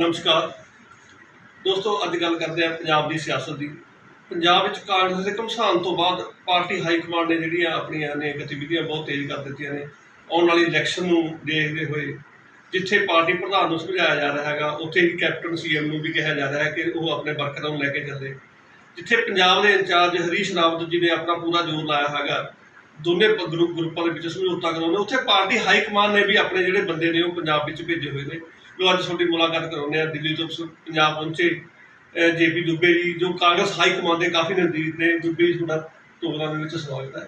नमस्कार दोस्तों, ਅੱਜ ਗੱਲ ਕਰਦੇ ਹਾਂ ਪੰਜਾਬ ਦੀ ਸਿਆਸਤ ਦੀ। ਪੰਜਾਬ ਵਿੱਚ ਕਾਂਗਰਸ ਦੇ ਘਮਸਾਨ ਤੋਂ ਬਾਅਦ ਪਾਰਟੀ ਹਾਈ ਕਮਾਂਡ ਨੇ ਜਿਹੜੀਆਂ ਆਪਣੀਆਂ ਨੇ ਗਤੀਵਿਧੀਆਂ ਬਹੁਤ ਤੇਜ਼ ਕਰ ਦਿੱਤੀਆਂ ਨੇ। ਆਉਣ ਵਾਲੀ ਇਲੈਕਸ਼ਨ ਨੂੰ ਦੇਖਦੇ ਹੋਏ ਜਿੱਥੇ ਪਾਰਟੀ ਪ੍ਰਧਾਨ ਨੂੰ ਸਮਝਾਇਆ ਜਾ ਰਿਹਾ ਹੈਗਾ, ਉੱਥੇ ਹੀ ਕੈਪਟਨ ਸੀਐਮ ਨੂੰ ਵੀ ਕਿਹਾ ਜਾ ਰਿਹਾ ਹੈ ਕਿ ਉਹ ਆਪਣੇ ਵਰਕਰਾਂ ਨੂੰ ਲੈ ਕੇ ਚੱਲੇ। ਜਿੱਥੇ ਪੰਜਾਬ ਦੇ ਇੰਚਾਰਜ ਹਰੀਸ਼ ਰਾਵਤ ਜੀ ਨੇ ਆਪਣਾ ਪੂਰਾ ਜ਼ੋਰ ਲਾਇਆ ਹੈਗਾ ਦੋਨੇ ਗਰੁੱਪਾਂ ਦੇ ਵਿੱਚ ਸਮਝੌਤਾ ਕਰਾਉਣੇ, ਉੱਥੇ ਪਾਰਟੀ ਹਾਈ ਕਮਾਂਡ ਨੇ ਵੀ ਆਪਣੇ ਜਿਹੜੇ ਬੰਦੇ ਨੇ ਉਹ ਪੰਜਾਬ ਵਿੱਚ ਭੇਜੇ ਹੋਏ ਨੇ। जो अज थोड़ी मुलाकात कराने दिल्ली तो पंजाब पहुंचे JP दुबे जी, जो कांग्रेस हाई कमान के काफ़ी नज़दीक ने। दुबे जी थोड़ा प्रोग्राम में स्वागत है।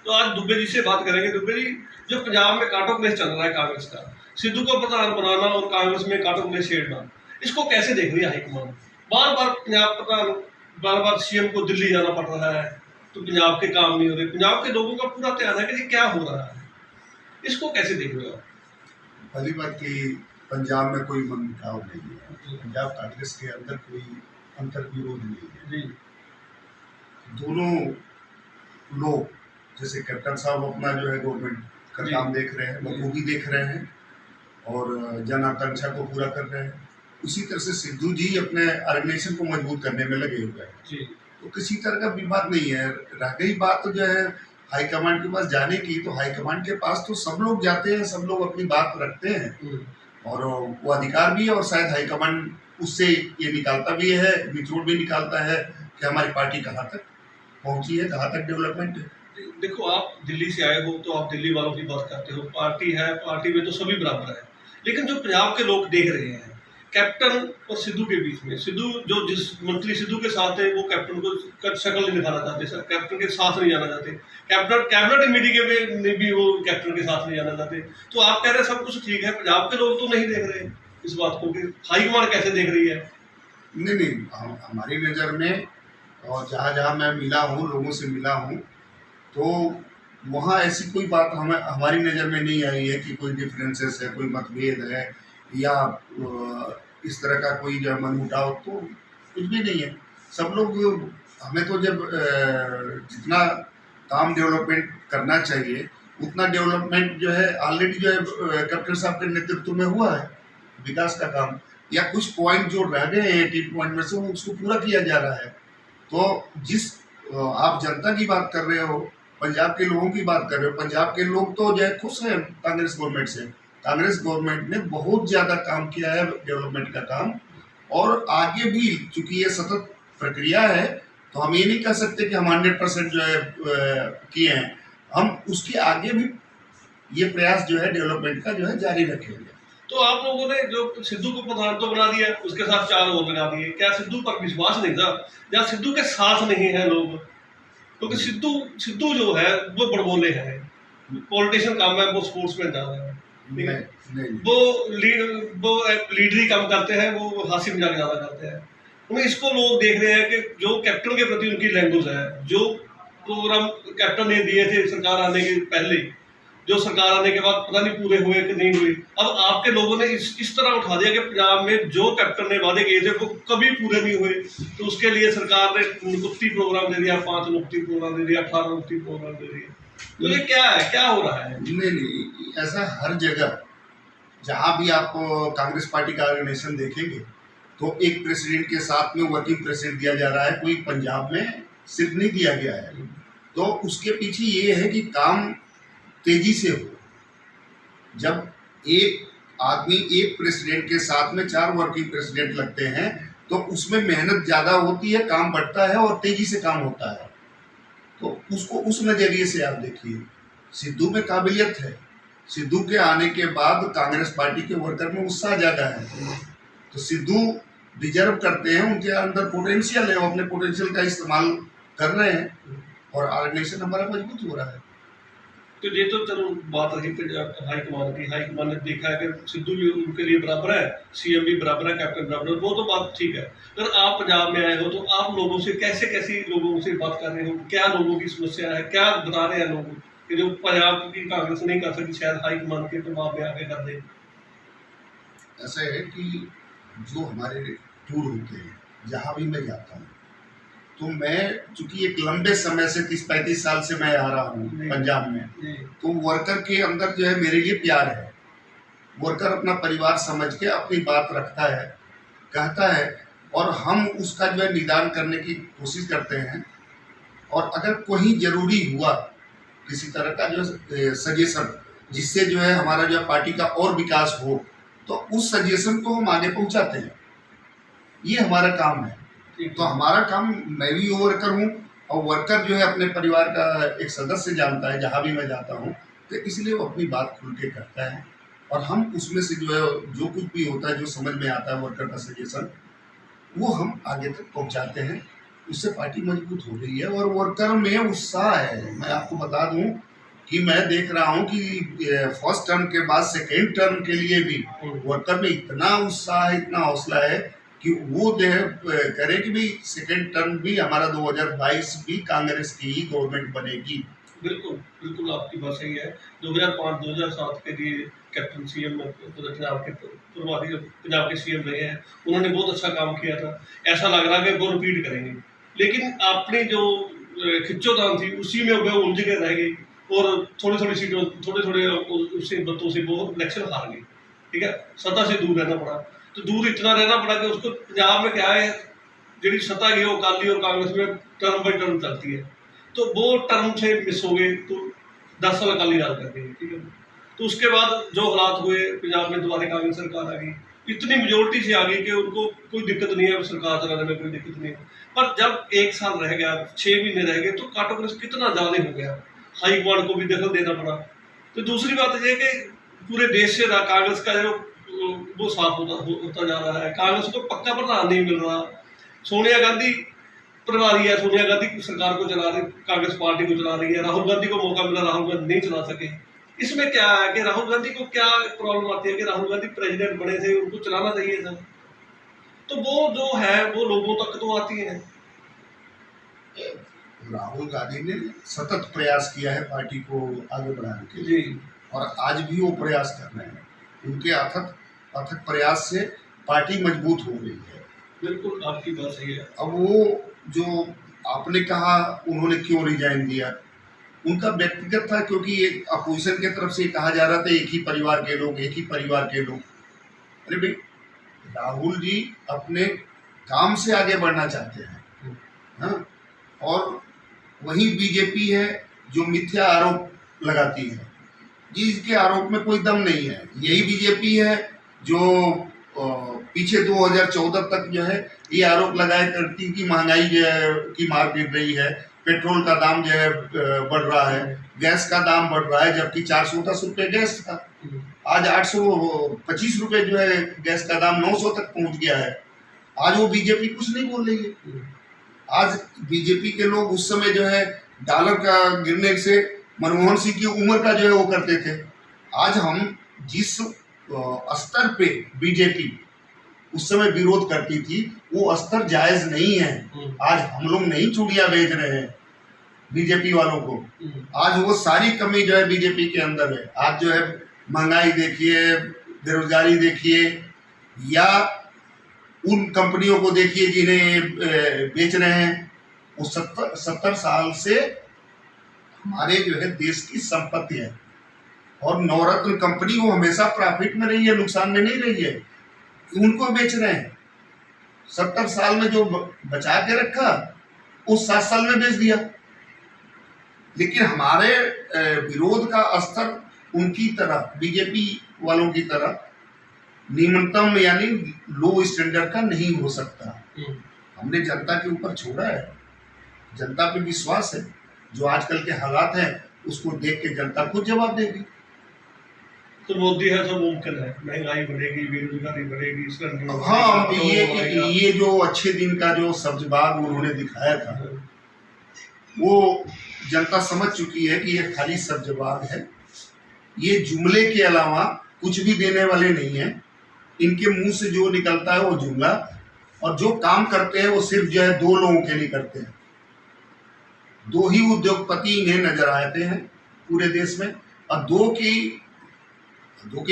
तो आज दुबे जी से बात करेंगे। दुबे जी, जो पंजाब में कांटो क्लेश चल रहा है कांग्रेस का, सिद्धू को प्रधान बनाना और कांग्रेस में कांटो क्लेश छेड़ना, इसको कैसे देख रही है हाईकमान? बार बार पंजाब प्रधान, बार बार CM को दिल्ली जाना पड़ रहा है, तो पंजाब के काम नहीं हो रहे। पंजाब के लोगों का पूरा ध्यान है कि क्या हो रहा है, इसको कैसे देख रहे हो आप? पहली बात कि पंजाब में कोई मनमुटाव नहीं है, पंजाब कांग्रेस के अंदर कोई अंतर्विरोध नहीं है। दोनों लोग जैसे कैप्टन साहब अपना जो है गवर्नमेंट का काम देख रहे हैं, बखूबी देख रहे हैं और जन आकांक्षा को पूरा कर रहे हैं। उसी तरह से सिद्धू जी अपने ऑर्गेनाइजेशन को मजबूत करने में लगे हुए हैं, तो किसी तरह का विवाद नहीं है। रह गई बात तो जो है हाईकमांड के पास जाने की, तो हाईकमांड के पास तो सब लोग जाते हैं, सब लोग अपनी बात रखते हैं और वो अधिकार भी है, और शायद हाईकमांड उससे ये निकालता भी है, निचोड़ भी निकालता है कि हमारी पार्टी कहाँ तक पहुंची है, कहाँ तक डेवलपमेंट है। देखो, आप दिल्ली से आए हो तो आप दिल्ली वालों की बात करते हो। पार्टी है, पार्टी में तो सभी बराबर है, लेकिन जो पंजाब के लोग देख रहे हैं कैप्टन और सिद्धू के बीच में, सिद्धू जो जिस मंत्री सिद्धू के साथ है वो कैप्टन को शक्ल नहीं दिखाना चाहते, सर कैप्टन के साथ नहीं जाना चाहते। कैबिनेट मीटिंग में भी वो कैप्टन के साथ नहीं जाना चाहते। तो आप कह रहे हैं सब कुछ ठीक है, पंजाब के लोग तो नहीं देख रहे इस बात को कि हाईकमान कैसे देख रही है? नहीं, हमारी नज़र में और जहाँ जहाँ मैं मिला हूँ, लोगों से मिला हूँ, तो वहाँ ऐसी कोई बात हमारी नज़र में नहीं आई है कि कोई डिफरेंसेस है, कोई मतभेद है या इस तरह का कोई जो मनमुटाव, तो कुछ भी नहीं है। सब लोग, हमें तो जब जितना काम डेवलपमेंट करना चाहिए उतना डेवलपमेंट जो है ऑलरेडी जो है कैप्टन साहब के नेतृत्व में हुआ है। विकास का काम या कुछ पॉइंट जो रह गए हैं 18 पॉइंट में से, वो उसको पूरा किया जा रहा है। तो जिस आप जनता की बात कर रहे हो, पंजाब के लोगों की बात कर रहे हो, पंजाब के लोग तो जो है खुश हैं कांग्रेस गवर्नमेंट से। कांग्रेस गवर्नमेंट ने बहुत ज़्यादा काम किया है, डेवलपमेंट का काम, और आगे भी चूँकि ये सतत प्रक्रिया है, तो हम ये नहीं कह सकते कि हम 100% जो है किए हैं। हम उसके आगे भी ये प्रयास जो है डेवलपमेंट का जो है जारी रखेंगे। तो आप लोगों ने जो सिद्धू को प्रधान तो बना दिया, उसके साथ 4 और लगा दिए, क्या सिद्धू पर विश्वास नहीं था या सिद्धू के साथ नहीं है लोग? क्योंकि सिद्धू जो है वो बड़बोले हैं, पॉलिटिशियन काम है, वो स्पोर्ट्समैन ज़्यादा है। वो लीडरी काम करते हैं, वो हास्य मजाक ज़्यादा करते हैं। उन्हें इसको लोग देख रहे हैं कि जो कैप्टन के प्रति उनकी लैंग्वेज है, जो प्रोग्राम कैप्टन ने दिए थे सरकार आने के पहले, जो सरकार आने के बाद पता नहीं पूरे हुए कि नहीं हुए, अब आपके लोगों ने इस तरह उठा दिया कि पंजाब में जो कैप्टन ने वादे किए थे वो कभी पूरे नहीं हुए। तो उसके लिए सरकार ने नुक्ती प्रोग्राम दे दिया, 5 नुक्ती प्रोग्राम दे दिया, 18 नुक्ती प्रोग्राम दे दिया। तो ये क्या है, क्या हो रहा है? नहीं, ऐसा हर जगह जहाँ भी आप कांग्रेस पार्टी का ऑर्गेनाइजेशन देखेंगे तो एक प्रेसिडेंट के साथ में वर्किंग प्रेसिडेंट दिया जा रहा है, कोई पंजाब में सिर्फ नहीं दिया गया है। तो उसके पीछे ये है कि काम तेजी से हो। जब एक आदमी एक प्रेसिडेंट के साथ में 4 वर्किंग प्रेसिडेंट लगते हैं तो उसमें मेहनत ज़्यादा होती है, काम बढ़ता है और तेजी से काम होता है। तो उसको उस नज़रिए से आप देखिए। सिद्धू में काबिलियत है, सिद्धू के आने के बाद कांग्रेस पार्टी के वर्कर में उत्साह ज़्यादा है, तो सिद्धू डिजर्व करते हैं, उनके अंदर पोटेंशियल है, वो अपने पोटेंशियल का इस्तेमाल कर रहे हैं और ऑर्गेनाइजेशन हमारा मजबूत हो रहा है। तो ये तो चलो बात रही हाईकमान की। हाईकमान ने देखा है कि सिद्धू भी उनके लिए बराबर है, CM भी बराबर है, कैप्टन बराबर है, वो तो बात ठीक है। अगर आप पंजाब में आए हो तो आप लोगों से कैसे लोगों से बात कर रहे हो, क्या लोगों की समस्या है, क्या बता रहे हैं लोग कि जो पंजाब की कांग्रेस नहीं कर सकती, शायद हाईकमान के पंजाब में आके कर दे? ऐसा है कि जो हमारे टूर होते हैं, जहाँ भी मैं जाता हूँ, तो मैं चूंकि एक लंबे समय से 30-35 साल से मैं आ रहा हूँ पंजाब में, तो वर्कर के अंदर जो है मेरे लिए प्यार है। वर्कर अपना परिवार समझ के अपनी बात रखता है, कहता है, और हम उसका जो है निदान करने की कोशिश करते हैं। और अगर कोई ज़रूरी हुआ किसी तरह का जो सजेशन, जिससे जो है हमारा जो है पार्टी का और विकास हो, तो उस सजेशन को हम आगे पहुंचाते हैं। ये हमारा काम है। तो हमारा काम, मैं भी वर्कर हूँ और वर्कर जो है अपने परिवार का एक सदस्य जानता है जहाँ भी मैं जाता हूँ, तो इसलिए वो अपनी बात खुल के करता है और हम उसमें से जो है जो कुछ भी होता है, जो समझ में आता है वर्कर का सजेशन, वो हम आगे तक पहुँचाते हैं। उससे पार्टी मजबूत हो गई है और वर्कर में उत्साह है। मैं आपको बता दूं कि मैं देख रहा हूं कि फर्स्ट टर्म के बाद सेकेंड टर्म के लिए भी वर्कर में इतना उत्साह है, इतना हौसला है कि वो करे कि भी सेकेंड टर्म भी हमारा 2022 भी कांग्रेस की ही गवर्नमेंट बनेगी। बिल्कुल बिल्कुल, आपकी बात सही है। 2005-2007 के लिए कैप्टन सीएम पंजाब के सीएम रहे हैं, उन्होंने बहुत अच्छा काम किया था। ऐसा लग रहा है कि वो रिपीट करेंगे, लेकिन अपनी जो खिच्चोतान थी उसी में वो उलझ के रह गई और थोड़ी सीटों, थोड़े उससे बतों से वो इलेक्शन हार गई। ठीक है, सत्ता से दूर रहना पड़ा। तो दूर इतना रहना पड़ा कि उसको पंजाब में क्या है, जी सत्ता गई वो अकाली और कांग्रेस में टर्म बाई टर्म चलती है, तो वो टर्म से मिस हो गए तो 10 साल अकाली राज कर गई। ठीक है, तो उसके बाद जो हालात हुए पंजाब में, दोबारा कांग्रेस सरकार आ गई, इतनी मेजोरिटी से आ गई कि उनको कोई दिक्कत नहीं है, सरकार चलाने में कोई दिक्कत नहीं है। पर जब 1 साल रह गया, 6 महीने रह गए, तो कांग्रेस कितना ज़्यादा हो गया, हाई कमांड को भी दखल देना पड़ा। तो दूसरी बात यह कि पूरे देश से कांग्रेस का जो वो साफ होता जा रहा है, कांग्रेस को पक्का प्रधान नहीं मिल रहा। सोनिया गांधी प्रभारी है, सोनिया गांधी सरकार को चला रही, कांग्रेस पार्टी को चला रही है। राहुल गांधी को मौका मिला, राहुल गांधी नहीं चला सके। इसमें क्या है कि राहुल गांधी को क्या प्रॉब्लम आती है कि राहुल गांधी प्रेसिडेंट बने थे, उनको चलाना चाहिए था, तो वो जो है वो लोगों तक तो आती है। राहुल गांधी ने सतत प्रयास किया है पार्टी को आगे बढ़ाने के जी, लिए, और आज भी वो प्रयास कर रहे हैं। उनके अथक प्रयास से पार्टी मजबूत हो गई है। बिल्कुल आपकी बात सही है। अब वो जो आपने कहा उन्होंने क्यों रिजाइन दिया, उनका व्यक्तिगत था, क्योंकि एक अपोजिशन की तरफ से कहा जा रहा था एक ही परिवार के लोग, एक ही परिवार के लोग। अरे भाई, राहुल जी अपने काम से आगे बढ़ना चाहते हैं, हाँ, और वही बीजेपी है जो मिथ्या आरोप लगाती है, जिसके आरोप में कोई दम नहीं है। यही बीजेपी है जो पीछे 2014 तक जो है ये आरोप लगाया करती कि महंगाई जो है की मार गिर रही है, पेट्रोल का दाम जो है बढ़ रहा है, गैस का दाम बढ़ रहा है, जबकि 410 रुपये गैस था, आज 825 रुपये जो है गैस का दाम 900 तक पहुंच गया है। आज वो बीजेपी कुछ नहीं बोल रही है। आज बीजेपी के लोग उस समय जो है डॉलर का गिरने से मनमोहन सिंह की उम्र का जो है वो करते थे। आज हम जिस स्तर पे बीजेपी उस समय विरोध करती थी, वो स्तर जायज नहीं है। आज हम लोग नहीं चूड़ियां बेच रहे हैं बीजेपी वालों को, आज वो सारी कमी जो है बीजेपी के अंदर है। आज जो है महंगाई देखिए, बेरोजगारी देखिए, या उन कंपनियों को देखिए जिन्हें बेच रहे हैं। वो 70 साल से हमारे जो है देश की संपत्ति है, और नवरत्न कंपनी वो हमेशा प्रॉफिट में रही है, नुकसान में नहीं रही है। उनको बेच रहे हैं। 70 साल में जो बचा के रखा, उस 7 साल में बेच दिया। लेकिन हमारे विरोध का स्तर उनकी तरह, बीजेपी वालों की तरह न्यूनतम यानी लो स्टैंडर्ड का नहीं हो सकता। हमने जनता के ऊपर छोड़ा है, जनता पे विश्वास है। जो आजकल के हालात हैं उसको देख के जनता खुद जवाब देगी। तो मोदी है तो मुमकिन है, महंगाई बढ़ेगी, बेरोजगारी बढ़ेगी। हाँ, ये जो अच्छे दिन का जो सब्जबाग उन्होंने दिखाया था, वो जनता समझ चुकी है कि ये खाली सब्जबाग है। ये जुमले के अलावा कुछ भी देने वाले नहीं है। इनके मुंह से जो निकलता है वो जुमला, और जो काम करते हैं वो सिर्फ जो है 2 लोगों के लिए करते हैं। 2 ही उद्योगपति इन्हें नजर आते हैं पूरे देश में, और 2 की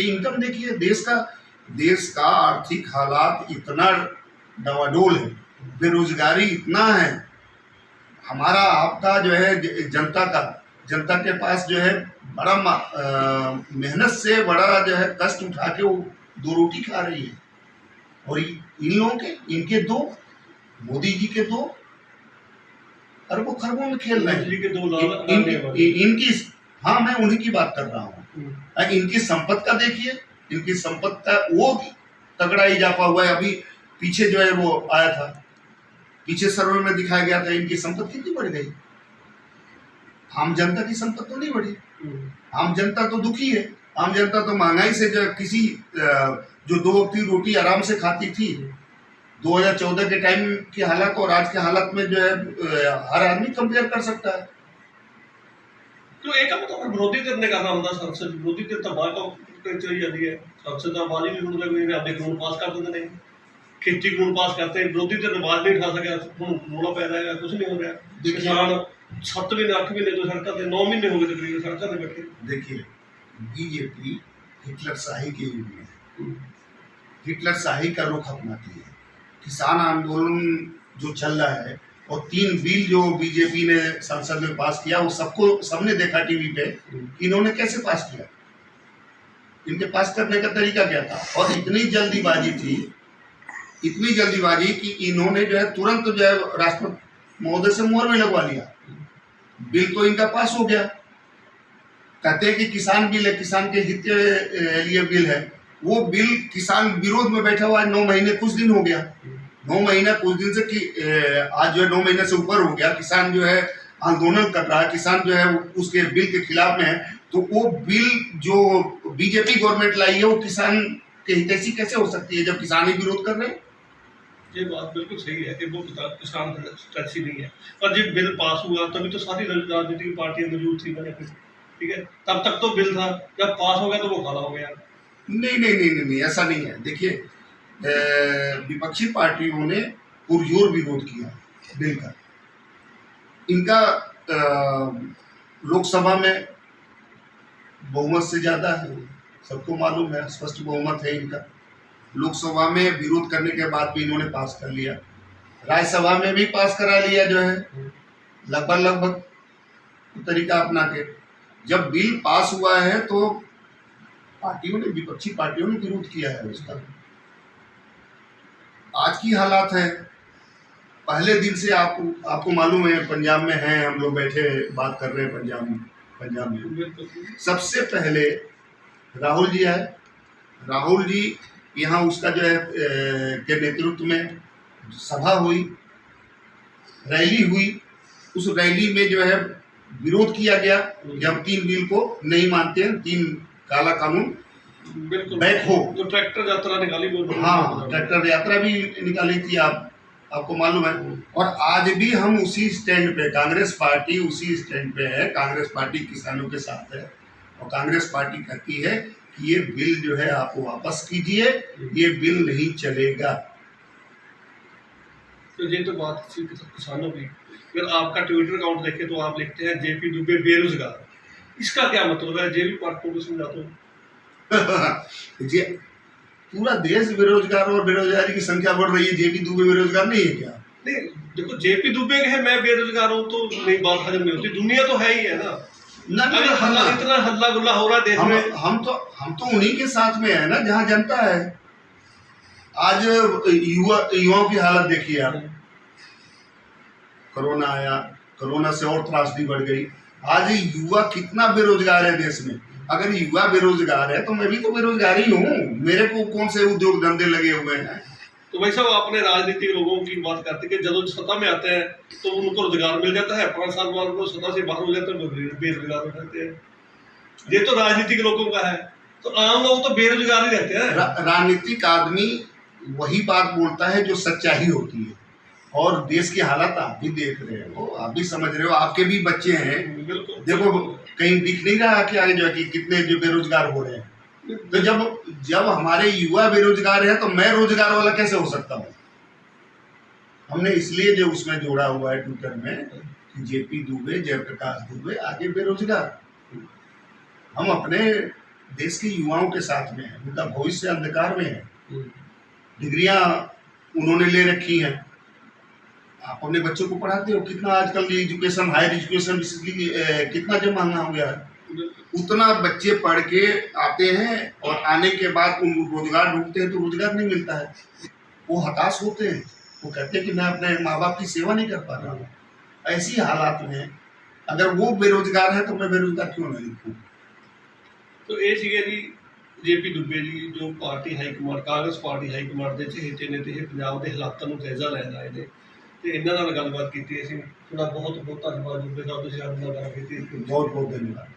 इनकम देखिए। देश का आर्थिक हालात इतना डवाडोल है, बेरोजगारी इतना है, हमारा आपका जो है जनता का जनता के पास जो है बड़ा मेहनत से बड़ा जो है कष्ट उठा के वो दो रोटी खा रही है। और इन लोगों के, इनके दो, मोदी जी के दो अरबों खरबों में खेल रहे मोदी जी के दो हैं। इनकी, हाँ मैं उन्हीं की बात कर रहा हूँ। इनकी संपत्ति का देखिए, इनकी संपत्ति का वो तगड़ा इजाफा हुआ है। अभी पीछे जो है वो आया था, पीछे सर्वे में दिखाया गया था, इनकी संपत्ति कितनी बढ़ गई। आम जनता की संपत्ति तो नहीं बढ़ी। आम जनता तो दुखी है। आम जनता तो महंगाई से जो किसी जो 2 वक्त की रोटी आराम से खाती थी 2014 के टाइम की हालत और आज के हालत में जो है हर आदमी कंपेयर कर सकता है। तो एक मतलब विरोधी करने का नाम था संसद विरोधी के तबाह का चली जाती है। संसद आवाज ही नहीं सुनता, अपने कानून पास कर देते नहीं, खेती कानून पास करते हैं, विरोधी तो आवाज नहीं उठा सका, रोना पै रहा है, कुछ नहीं हो रहा। किसान 7 महीने 8 महीने तो सड़कों पे, 9 महीने हो गए तकरीबन सड़कों पे बैठे। देखिए बीजेपी हिटलर शाही के युग में हिटलर शाही का रुख अपनाती है। किसान आंदोलन जो चल रहा है और 3 बिल जो बीजेपी ने संसद में पास किया, वो सबने देखा टीवी पे, इन्होंने कैसे पास किया, इनके पास करने का तरीका क्या था। और इतनी जल्दीबाजी थी, इतनी जल्दीबाजी कि इन्होंने जो है तुरंत जो है राष्ट्रपति महोदय से मुहर में लगवा लिया। बिल तो इनका पास हो गया। कहते हैं कि किसान बिल है, किसान के हित के लिए बिल है। वो बिल किसान विरोध में बैठा हुआ है 9 महीने कुछ दिन हो गया। 9 महीना कुछ दिन से कि आज जो है 9 महीने से ऊपर हो गया। किसान जो है आंदोलन कर रहा है, किसान जो है उसके बिल के खिलाफ में है। तो वो बिल जो बीजेपी गवर्नमेंट लाई है वो किसान के हितैषी कैसे हो सकती है जब किसान ही विरोध कर रहे हैं। ये बात बिल्कुल सही है कि वो किसान टैक्सी नहीं है। पर जब बिल पास हुआ तभी तो सारी राजनीतिक पार्टियां मौजूद थी मैंने, ठीक है, तब तक तो बिल था, जब पास हो गया तो वो काला हो गया। नहीं, ऐसा नहीं है। देखिए विपक्षी पार्टियों ने पुरजोर विरोध किया बिल का। इनका लोकसभा में बहुमत से ज़्यादा है, सबको मालूम है, स्पष्ट बहुमत है इनका। लोकसभा में विरोध करने के बाद भी इन्होंने पास कर लिया, राज्यसभा में भी पास करा लिया जो है लगभग तरीका अपना के। जब बिल पास हुआ है तो पार्टियों ने, विपक्षी पार्टियों ने विरोध किया है उसका। आज की हालात है, पहले दिन से आपको मालूम है, पंजाब में हैं हम लोग, बैठे बात कर रहे हैं पंजाब में सबसे पहले राहुल जी आए। राहुल जी यहाँ उसका जो है के नेतृत्व में सभा हुई, रैली हुई। उस रैली में जो है विरोध किया गया कि हम 3 बिल को नहीं मानते हैं, 3 काला कानून बैक हो। तो ट्रैक्टर यात्रा निकाली, हाँ ट्रैक्टर यात्रा भी निकाली थी, आपको मालूम है। और आज भी हम उसी स्टैंड पे, कांग्रेस पार्टी उसी स्टैंड पे है। कांग्रेस पार्टी किसानों के साथ है और कांग्रेस पार्टी कहती है कि ये बिल जो है आप वापस कीजिए, ये बिल नहीं चलेगा। तो ये तो बात किसानों की। अगर आपका ट्विटर अकाउंट देखे तो आप लिखते हैं जेपी दुबे बेरोजगार। इसका क्या मतलब है? जेपी पार्टी को समझा दो। जी पूरा देश बेरोजगार और बेरोजगारी की संख्या बढ़ रही है, जेपी दुबे बेरोजगार नहीं है क्या? नहीं देखो, जेपी दुबे के है मैं बेरोजगार हूँ तो नहीं, बात हजम नहीं होती। दुनिया तो है ही है ना। अगर इतना हल्ला गुल्ला हो रहा है देश में, हम तो उन्हीं के साथ में है ना जहाँ जनता है। आज युवाओं की हालत देखिए आप। कोरोना आया, कोरोना से और त्रासदी बढ़ गई। आज युवा कितना बेरोजगार है देश में। अगर युवा बेरोजगार है तो मैं भी तो बेरोजगार ही हूँ। मेरे को कौन से उद्योग धंधे लगे हुए हैं? तो भाई साहब आपने राजनीतिक लोगों की बात करते कि जब सत्ता में आते हैं तो उनको रोजगार मिल जाता है, 5 साल बाद वो सत्ता से बाहर हो जाते हैं, बेरोजगार हो जाते हैं। ये तो राजनीतिक लोगों का है। तो आम लोग तो बेरोजगार ही रहते हैं। राजनीतिक आदमी वही बात बोलता है जो सच्चाई होती है। और देश की हालत आप भी देख रहे हो, आप भी समझ रहे हो, आपके भी बच्चे हैं। देखो कहीं दिख नहीं रहा कि आगे जो कि कितने जो बेरोजगार हो रहे हैं। तो जब हमारे युवा बेरोजगार है तो मैं रोजगार वाला कैसे हो सकता हूँ? हमने इसलिए जो उसमें जोड़ा हुआ है ट्विटर में कि जेपी दुबे, जयप्रकाश दुबे आगे बेरोजगार। हम अपने देश के युवाओं के साथ में हैं, उनका भविष्य अंधकार में है। डिग्रियां उन्होंने ले रखी हैं, आप अपने बच्चों को पढ़ाते हो, कितना आजकल एजुकेशन, हायर एजुकेशन कितना जो महंगा हो गया है। उतना बच्चे पढ़ के आते हैं और आने के बाद उन रोजगार ढूंढते हैं तो रोजगार नहीं मिलता है, वो हताश होते हैं, वो कहते हैं कि मैं अपने माँ बाप की सेवा नहीं कर पा रहा हूँ। ऐसी हालात में अगर वो बेरोजगार है तो मैं बेरोजगार क्यों नहीं लिखूँ। तो ये सीगे जी जेपी दुबे जी, जो party high command, Congress party high command ਦੇ ਚਹੇਤੇ ਨੇ ਤੇ ਇਹ ਪੰਜਾਬ ਦੇ ਹਾਲਾਤਾਂ ਨੂੰ ਜਾਇਜ਼ਾ ਲੈਣ ਆਏ ਨੇ ਤੇ ਇਹਨਾਂ ਨਾਲ ਗੱਲਬਾਤ ਕੀਤੀ। ਅਸੀਂ ਤੁਹਾਡਾ ਬਹੁਤ ਬਹੁਤ ਧੰਨਵਾਦ ਦੁਬੇ ਸਾਹਿਬ, ਤੁਸੀਂ ਸਾਡੇ ਨਾਲ ਗੱਲ ਕੀਤੀ। बहुत बहुत धन्यवाद।